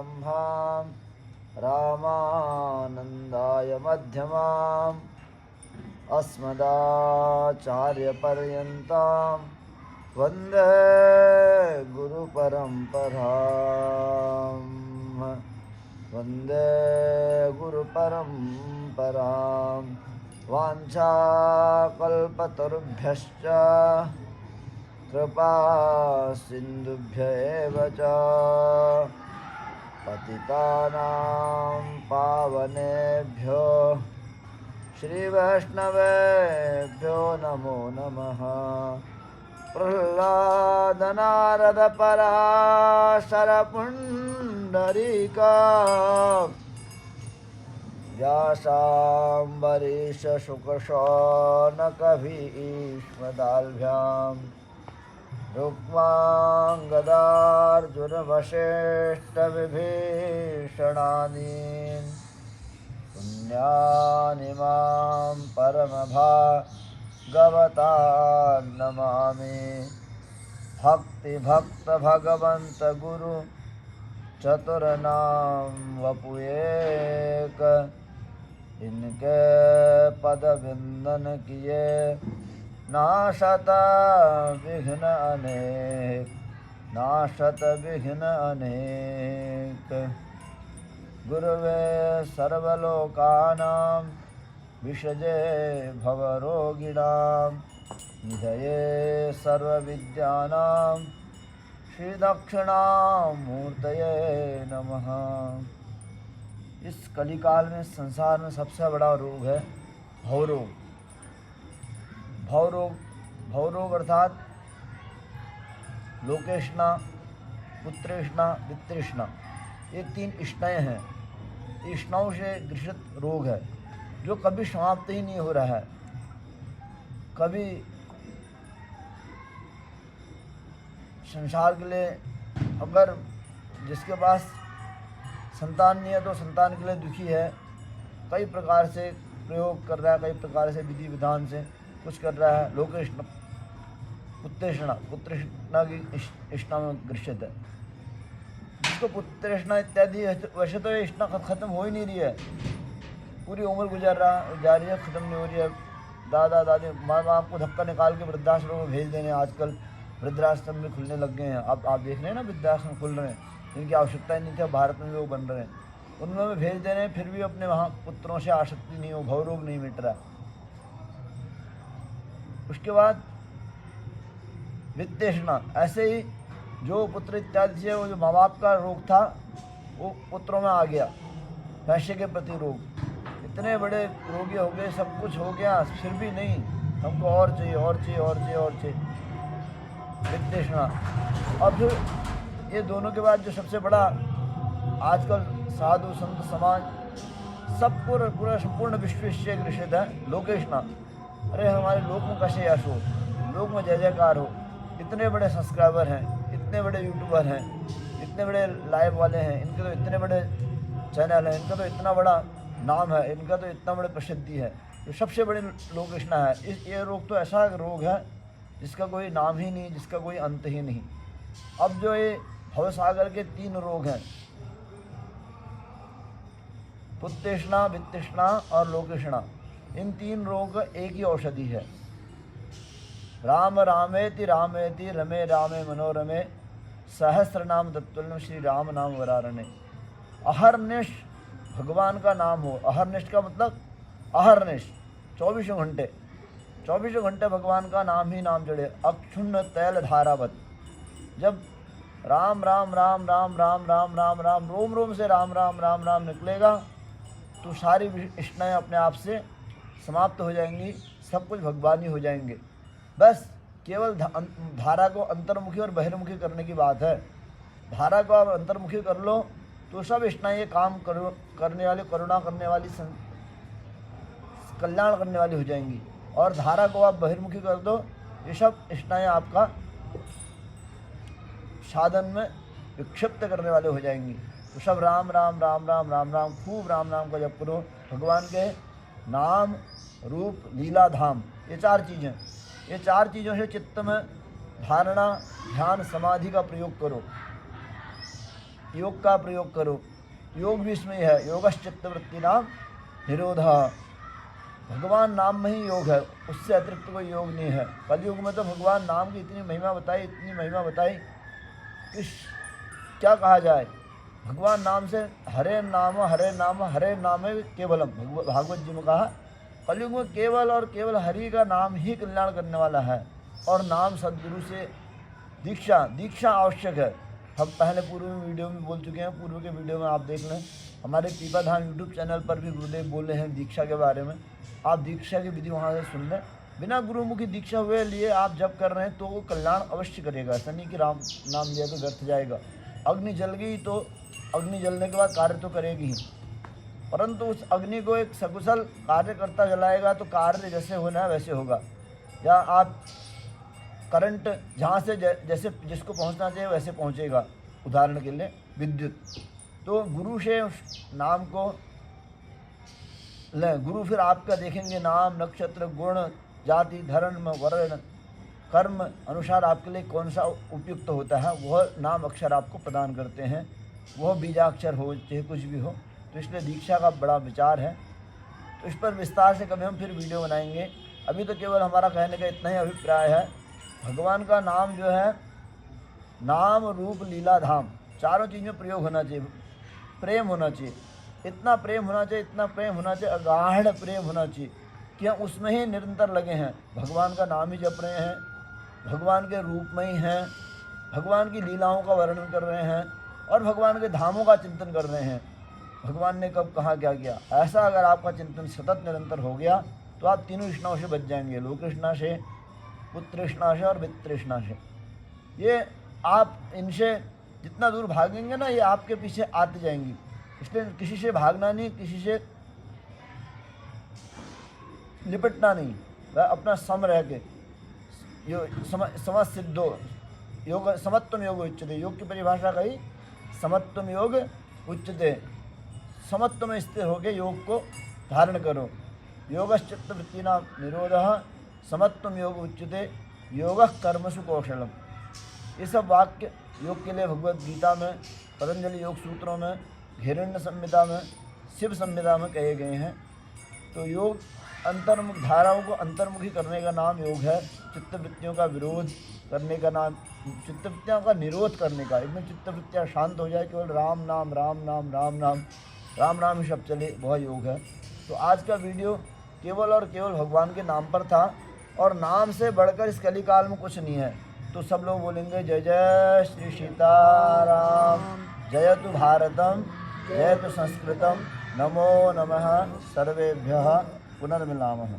समारम्भां रामानन्दाय मध्यमाम् अस्मदाचार्यपर्यन्तां वन्दे गुरुपरम्पराम् वन्दे गुरुपरम्पराम् वाञ्छाकल्पतरुभ्यश्च कृपा सिन्धुभ्य एव च पतितानां पावनेभ्यो श्रीवैष्णवेभ्यो नमो नमः। प्रह्लादनारदपराशर पुण्डरीका व्यासाम्बरीश शुकशौनकभीष्मदाल्भ्यां रुक्माङ्गदार्जुनवसिष्ठविभीषणादीन् पुण्यानिमां परमभागवतान् नमामि। भक्तिभक्तभगवन्तगुरु चतुर्नाम वपुएक इनके पद विंदन किए नाशत विघ्न अनेक। गुरुवे सर्वलोकानां विषजे भवरोगिणां निधये सर्वविद्यानां श्रीदक्षिणामूर्तये नमः। इस कलिकाल में संसार में सबसे बड़ा रोग है भवरोग। भवरोग अर्थात लोकेष्णा, पुत्रेष्णा, वित्तृष्णा, ये 3 इष्णाएँ हैं। इष्णाओं से ग्रसित रोग है जो कभी समाप्त ही नहीं हो रहा है। कभी संसार के लिए, अगर जिसके पास संतान नहीं है तो संतान के लिए दुखी है, कई प्रकार से प्रयोग कर रहा है, कई प्रकार से विधि विधान से कुछ कर रहा है। लोकेष्णा, पुत्रेष्णा की इष्णा में ग्रसित है। जिसको पुत्रेष्णा इत्यादि, वैसे तो ये इष्णा खत्म हो ही नहीं रही है, पूरी उम्र गुजर जा रही है, ख़त्म नहीं हो रही है। दादा दादी माँ बाप को धक्का निकाल के वृद्धाश्रम में भेज देने, आजकल वृद्धाश्रम भी खुलने लग गए हैं। अब आप देख रहे हैं ना, वृद्धाश्रम खुल रहे हैं, जिनकी आवश्यकता ही नहीं थी, भारत में भी वो बन रहे हैं, उनमें भी भेज देने, फिर भी अपने वहाँ पुत्रों से आसक्ति नहीं हो, भवरोग नहीं मिट रहा। उसके बाद वित्तेष्णा, ऐसे ही जो पुत्र इत्यादि से वो जो माँ बाप का रोग था वो पुत्रों में आ गया। पैसे के प्रति रोग, इतने बड़े रोगी हो गए, सब कुछ हो गया, फिर भी नहीं, हमको और चाहिए और चाहिए और चाहिए और चाहिए, वित्तेष्णा। और फिर ये दोनों के बाद जो सबसे बड़ा आजकल साधु संत समाज सब पूरा संपूर्ण विश्व से ग्रसित है, लोकेष्णा। अरे हमारे लोक में कैसे यश हो, लोक में जय जयकार हो, इतने बड़े सब्सक्राइबर हैं, इतने बड़े यूट्यूबर हैं, इतने बड़े लाइव वाले हैं, इनके तो इतने बड़े चैनल हैं, इनका तो इतना बड़ा नाम है, इनका तो इतना बड़े प्रसिद्धि है, तो सबसे बड़ी लोकेष्णा है। ये रोग तो ऐसा रोग है जिसका कोई नाम ही नहीं, जिसका कोई अंत ही नहीं। अब जो ये भवसागर के 3 रोग हैं, पुत्तेष्णा, वित्तेष्णा और लोकेष्णा, इन 3 रोग एक ही औषधि है। राम रामेति रामेति रमे रामे मनोरमे सहस्र नाम तत्तुल्यं श्री राम नाम वरारणे। अहर्निश भगवान का नाम हो, अहर्निश का मतलब अहर्निश 24 घंटे, 24 घंटे भगवान का नाम ही नाम जड़े, अक्षुण्ण तैल धारावत। जब राम राम राम राम राम राम राम राम रोम रोम से राम राम राम राम निकलेगा तो सारी इष्णाएँ अपने आप से समाप्त हो जाएंगी, सब कुछ भगवानी हो जाएंगे। बस केवल धारा को अंतर्मुखी और बहिर्मुखी करने की बात है। धारा को आप अंतर्मुखी कर लो तो सब इष्णाएँ काम करने वाली, करुणा करने वाली, कल्याण करने वाली हो जाएंगी। और धारा को आप बहिर्मुखी कर दो, ये सब इष्णाएँ आपका साधन में विक्षिप्त करने वाले हो जाएंगी। तो सब राम राम राम राम राम राम, खूब राम नाम का जप करो। भगवान के नाम, रूप, लीला, धाम, ये 4 चीज़ें, ये 4 चीज़ों से चित्त में धारणा, ध्यान, समाधि का प्रयोग करो। योग का प्रयोग करो। योग भी इसमें ही है, योगश्चित्तवृत्ति नाम निरोधः। भगवान नाम में ही योग है, उससे अतिरिक्त कोई योग नहीं है। कलयुग में तो भगवान नाम की इतनी महिमा बताई, इतनी महिमा बताई कि क्या कहा जाए। भगवान नाम से हरे नाम हरे नाम केवलम, भागवत जी में कहा कलयुग में केवल और केवल हरि का नाम ही कल्याण करने वाला है। और नाम सद्गुरु से दीक्षा आवश्यक है। हम पहले पूर्व में वीडियो में बोल चुके हैं, पूर्व के वीडियो में आप देख लें। हमारे पीपा धाम यूट्यूब चैनल पर भी गुरुदेव बोले हैं दीक्षा के बारे में, आप दीक्षा की विधि वहाँ से सुन लें। बिना गुरुमुखी दीक्षा हुए लिए आप जब कर रहे हैं तो वो कल्याण अवश्य करेगा। ऐसा नहीं कि राम नाम लिया तो व्यर्थ जाएगा। अग्नि जल गई तो अग्नि जलने के बाद कार्य तो करेगी ही, परंतु उस अग्नि को एक सकुशल कार्यकर्ता जलाएगा तो कार्य जैसे होना है वैसे होगा। या आप करंट जहाँ से जैसे जिसको पहुँचना चाहिए वैसे पहुँचेगा। उदाहरण के लिए विद्युत। तो गुरु से उस नाम को ले, गुरु फिर आपका देखेंगे नाम नक्षत्र गुण जाति धर्म वर्ण कर्म अनुसार आपके लिए कौन सा उपयुक्त होता है, वह नाम अक्षर आपको प्रदान करते हैं। वह बीजाक्षर हो चाहे कुछ भी हो। तो इसलिए दीक्षा का बड़ा विचार है। तो इस पर विस्तार से कभी हम फिर वीडियो बनाएंगे। अभी तो केवल हमारा कहने का इतना ही अभिप्राय है। भगवान का नाम जो है, नाम रूप लीला धाम, चारों चीज़ में प्रयोग होना चाहिए। प्रेम होना चाहिए, इतना प्रेम होना चाहिए, इतना प्रेम होना चाहिए, अगाढ़ प्रेम होना चाहिए कि हम उसमें ही निरंतर लगे हैं। भगवान का नाम ही जप रहे हैं, भगवान के रूप में ही हैं, भगवान की लीलाओं का वर्णन कर रहे हैं और भगवान के धामों का चिंतन कर रहे हैं। भगवान ने कब कहाँ क्या किया, ऐसा अगर आपका चिंतन सतत निरंतर हो गया तो आप तीनों तृष्णाओं से बच जाएंगे। लोक तृष्णा से, पुत्र तृष्णा से और वित्त तृष्णा से। ये आप इनसे जितना दूर भागेंगे ना, ये आपके पीछे आते जाएंगी। इसलिए किसी से भागना नहीं, किसी से लिपटना नहीं, वह अपना सम रह के समसिद्धो योग समत्वम योग उच्यते। योग की परिभाषा कही समत्वम योग उच्यते। समत्व में स्थिर होकर योग को धारण करो। योगश्चित्तवृत्ति नाम निरोधः समत्वम योग उच्यते योगः कर्मसु कौशलम। ये सब वाक्य योग के लिए भगवत गीता में, पतंजलि योग सूत्रों में, हिरण्य संहिता में, शिव संहिता में कहे गए हैं। तो योग अंतर्मुख धाराओं को अंतर्मुखी करने का नाम योग है। चित्तवृत्तियों का विरोध करने का नाम, चित्तवृत्तियों का निरोध करने का, एकदम चित्तवृत्तियाँ शांत हो जाए, केवल राम नाम राम नाम राम नाम राम नाम ही शब्द चले, वह योग है। तो आज का वीडियो केवल और केवल भगवान के नाम पर था और नाम से बढ़कर इस कलिकाल में कुछ नहीं है। तो सब लोग बोलेंगे जय जय श्री सीताराम, जयतु भारतम, जयतु संस्कृतम, नमो नमः सर्वेभ्यः, पुनर्मिलामः।